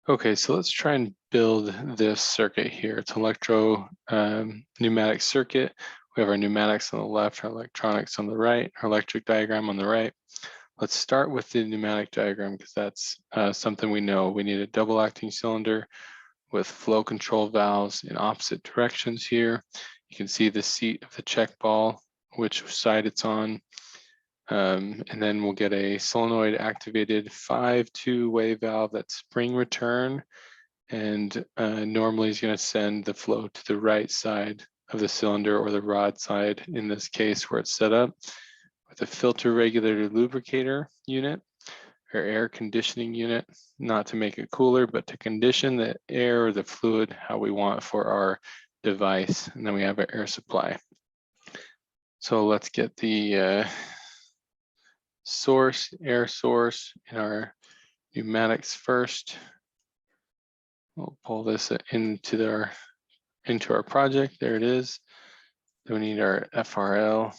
Okay, so let's try and build this circuit here. It's an pneumatic circuit. We have our pneumatics on the left, our electronics on the right, our electric diagram on the right. Let's start with the pneumatic diagram because that's something we know. We need a double acting cylinder with flow control valves in opposite directions here. You can see the seat of the check ball, which side it's on. And then we'll get a solenoid activated 5-2-way valve that's spring return. And normally is going to send the flow to the right side of the cylinder, or the rod side in this case where it's set up, with a filter regulator lubricator unit or air conditioning unit, not to make it cooler, but to condition the air or the fluid how we want for our device. And then we have our air supply. So let's get the air source in our pneumatics first. We'll pull this into our project. There it is. Then we need our FRL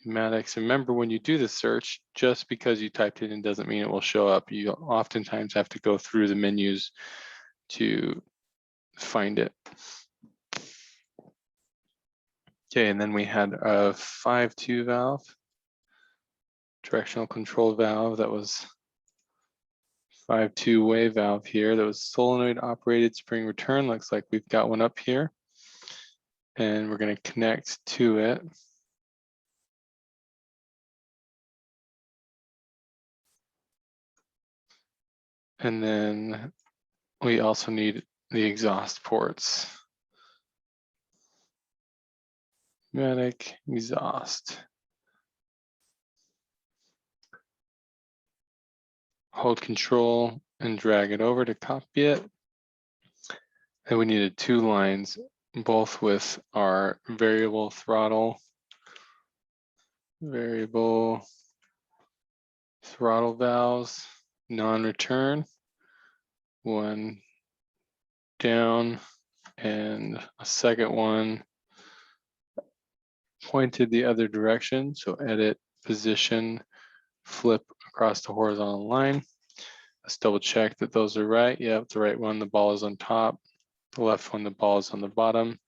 pneumatics. Remember, when you do the search, just because you typed it in doesn't mean it will show up. You oftentimes have to go through the menus to find it. Okay, and then we had a 5-2 valve, directional control valve that was 5-2-way valve here. That was solenoid operated spring return. Looks like we've got one up here. And we're going to connect to it. And then we also need the exhaust ports. Pneumatic exhaust. Hold Control and drag it over to copy it. And we needed 2 lines, both with our variable throttle valves, non-return, one down and a second one pointed the other direction. So edit, position, flip across the horizontal line. Let's double check that those are right. Yep, the right one, the ball is on top. The left one, the ball is on the bottom.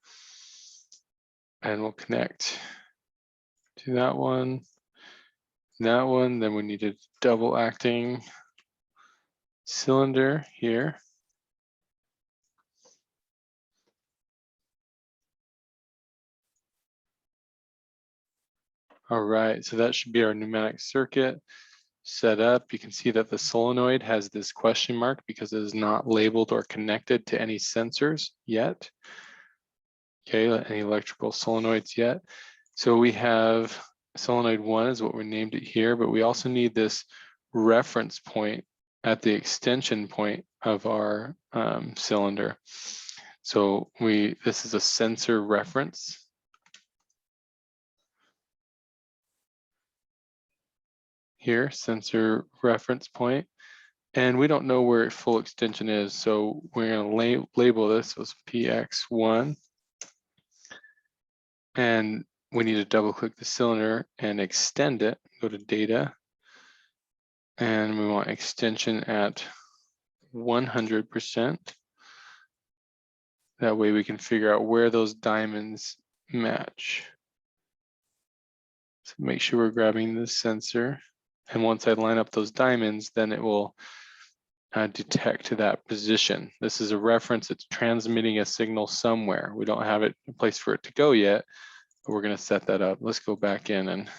And we'll connect to that one. Then we need a double acting cylinder here. All right, so that should be our pneumatic circuit set up. You can see that the solenoid has this question mark because it is not labeled or connected to any sensors yet. Okay, any electrical solenoids yet. So we have solenoid 1 is what we named it here, but we also need this reference point at the extension point of our cylinder. So this is a sensor reference. Here, sensor reference point. And we don't know where full extension is, so we're going to label this as PX1. And we need to double click the cylinder and extend it. Go to data. And we want extension at 100%. That way we can figure out where those diamonds match. So make sure we're grabbing the sensor. And once I line up those diamonds, then it will detect to that position. This is a reference. It's transmitting a signal somewhere. We don't have a place for it to go yet, but we're going to set that up. Let's go back in and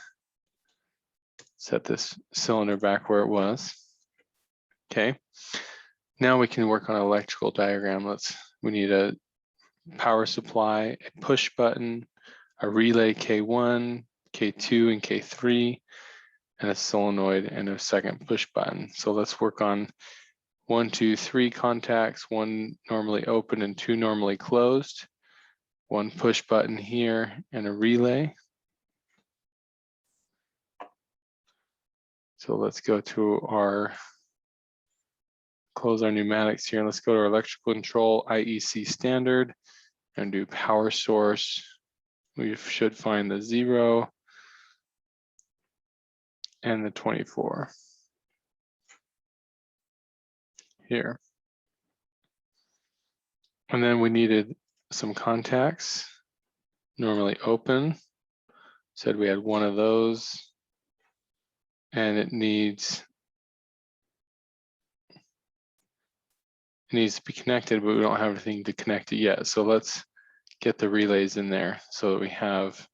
set this cylinder back where it was. Okay. Now we can work on an electrical diagram. We need a power supply, a push button, a relay K1, K2, and K3, and a solenoid and a second push button. So let's work on 1, 2, 3 contacts, 1 normally open and 2 normally closed, 1 push button here, and a relay. So let's go to close our pneumatics here. Let's go to our electrical control IEC standard and do power source. We should find the 0 and the 24 here. And then we needed some contacts, normally open. Said we had one of those, and it needs to be connected, but we don't have anything to connect it yet. So let's get the relays in there so that we have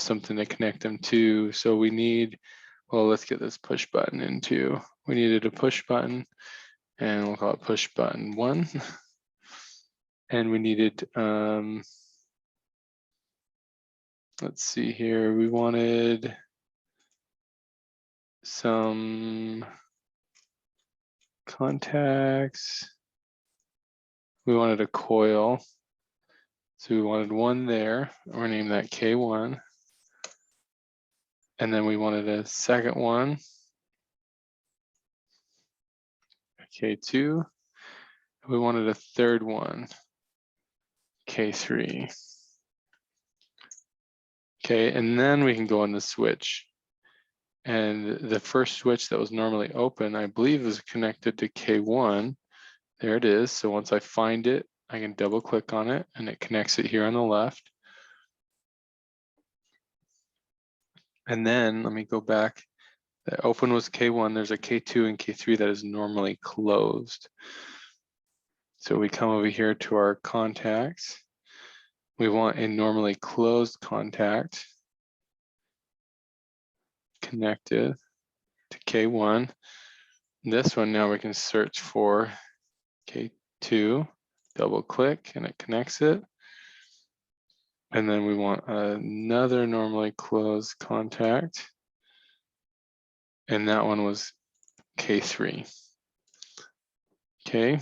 something to connect them to. So we need, well, let's get this push button into. We needed a push button, and we'll call it push button 1. And we needed, let's see here, we wanted some contacts. We wanted a coil. So we wanted one there. We're name that K1. And then we wanted a second one, K2. We wanted a third one, K3. Okay, and then we can go on the switch. And the first switch that was normally open, I believe, is connected to K1. There it is. So once I find it, I can double click on it and it connects it here on the left. And then let me go back. The open was K1. There's a K2 and K3 that is normally closed. So we come over here to our contacts. We want a normally closed contact connected to K1. This one now we can search for K2, double click and it connects it. And then we want another normally closed contact. And that one was K3. Okay.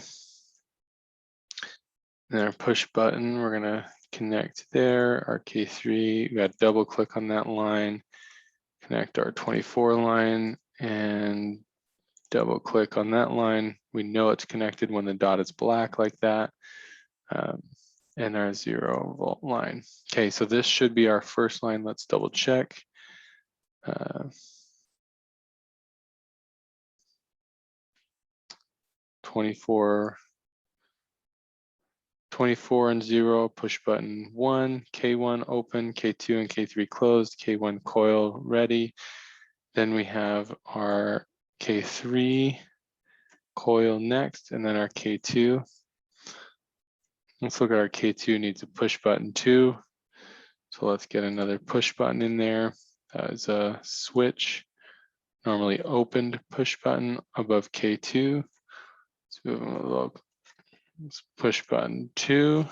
And our push button, we're gonna connect there, our K3, we got to double click on that line, connect our 24 line and double click on that line. We know it's connected when the dot is black like that. And our 0 volt line. Okay, so this should be our first line. Let's double check. 24 and 0, push button 1, K1 open, K2 and K3 closed, K1 coil ready. Then we have our K3 coil next, and then our K2. Let's look at our K2 needs a push button 2. So let's get another push button in there. That is a switch, normally opened push button above K2. So look, let's push button 2.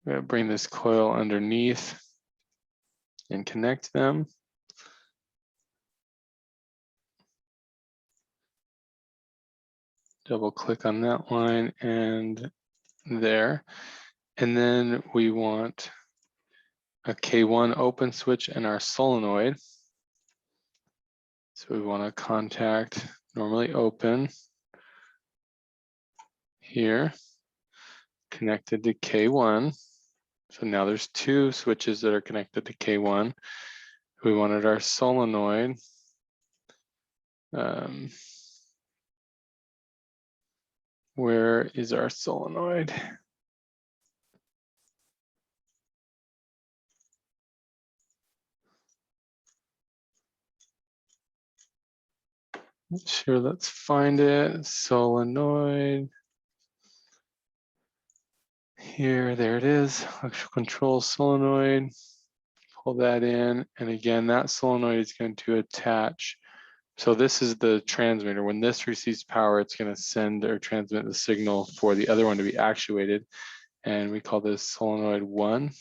We're gonna bring this coil underneath and connect them. Double click on that line and there. And then we want a K1 open switch and our solenoid. So we want to contact normally open here, connected to K1. So now there's 2 switches that are connected to K1. We wanted our solenoid. Where is our solenoid? Sure, let's find it. Solenoid. Here, there it is. Electrical control solenoid. Pull that in. And again, that solenoid is going to attach. So this is the transmitter. When this receives power, it's going to send or transmit the signal for the other one to be actuated. And we call this solenoid 1.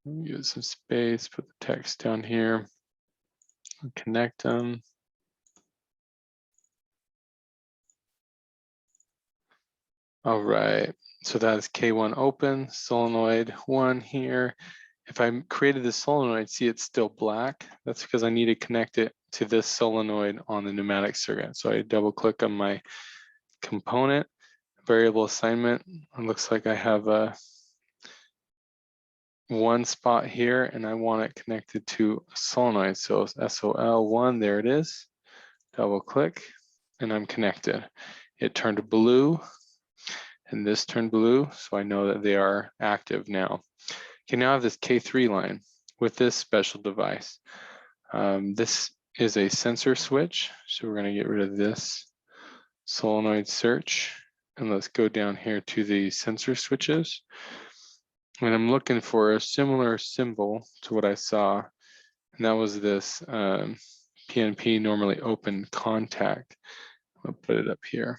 Use some space, put the text down here, connect them. All right, so that's K1 open, solenoid 1 here. If I created the solenoid, see it's still black. That's because I need to connect it to this solenoid on the pneumatic circuit. So I double click on my component, variable assignment. It looks like I have a one spot here and I want it connected to a solenoid. So SOL1, there it is. Double click and I'm connected. It turned blue and this turned blue, so I know that they are active now. Okay, now I have this K3 line with this special device. This is a sensor switch, so we're going to get rid of this solenoid search, and let's go down here to the sensor switches. And I'm looking for a similar symbol to what I saw, and that was this PNP normally open contact. I'll put it up here.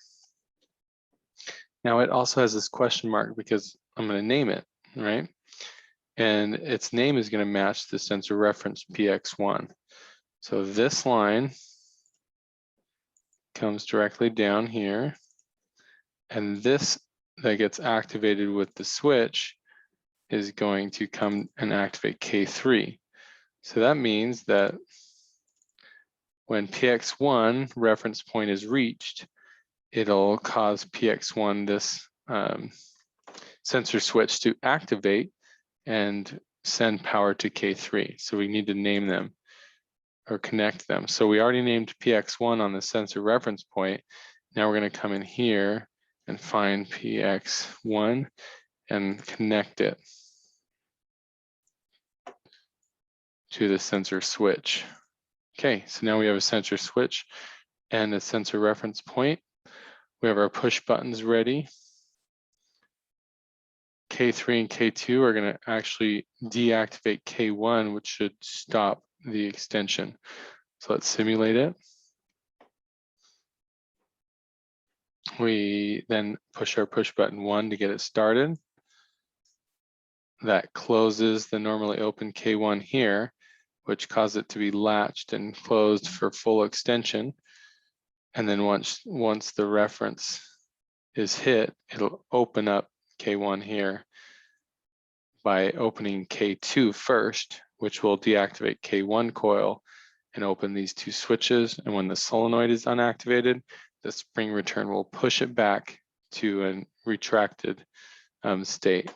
Now it also has this question mark because I'm going to name it, right? And its name is going to match the sensor reference PX1. So this line comes directly down here, and this that gets activated with the switch is going to come and activate K3. So that means that when PX1 reference point is reached, it'll cause PX1, this sensor switch, to activate and send power to K3. So we need to name them or connect them. So we already named PX1 on the sensor reference point. Now we're going to come in here and find PX1 and connect it to the sensor switch. Okay, so now we have a sensor switch and a sensor reference point. We have our push buttons ready. K3 and K2 are going to actually deactivate K1, which should stop the extension. So let's simulate it. We then push our push button 1 to get it started. That closes the normally open K1 here, which causes it to be latched and closed for full extension. And then once the reference is hit, it'll open up K1 here by opening K2 first, which will deactivate K1 coil and open these two switches. And when the solenoid is unactivated, the spring return will push it back to a retracted state.